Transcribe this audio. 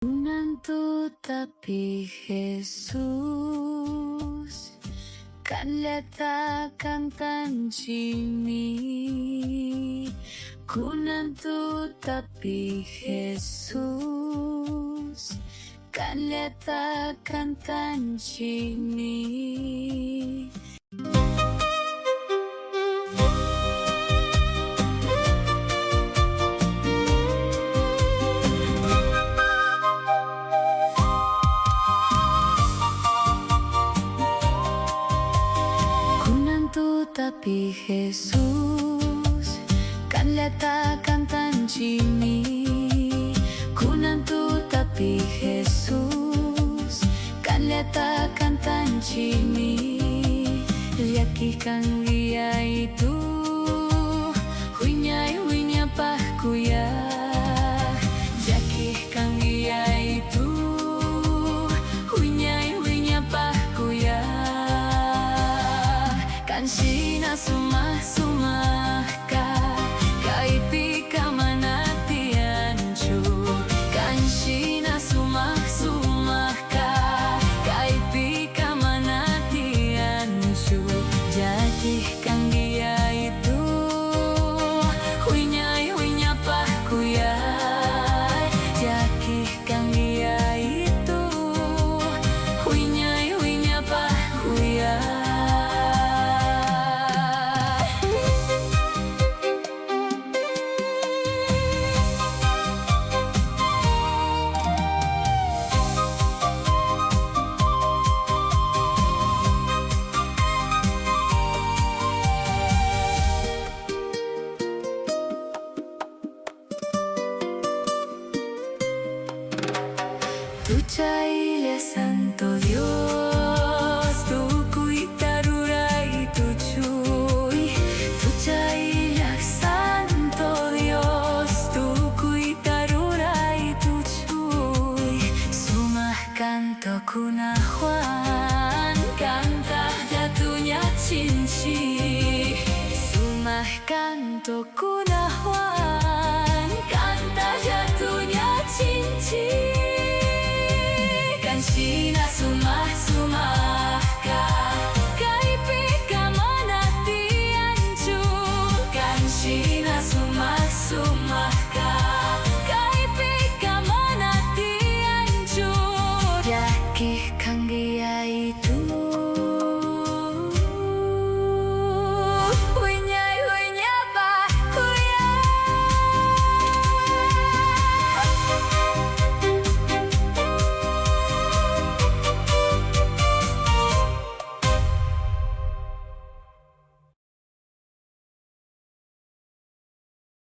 Menantu tapi Jesus kan letakkan tancini. Ku nantu tapi Jesus kan letakkan tancini. Tapi Jesus kan letakkan tancini. Ku nantu tapi Jesus kan letakkan tancini. Liakihkan dia itu huinya pah kuya. Jakihkan dia itu huinya pah kuya. Kan sina sumah ka kaipi ka manatiancu. Kan sina sumah ka kaipi ka manatiancu. Jadihkan dia itu huinya pah kuya. Jadihkan dia itu huinya pah kuya. Tu caile santo Dios.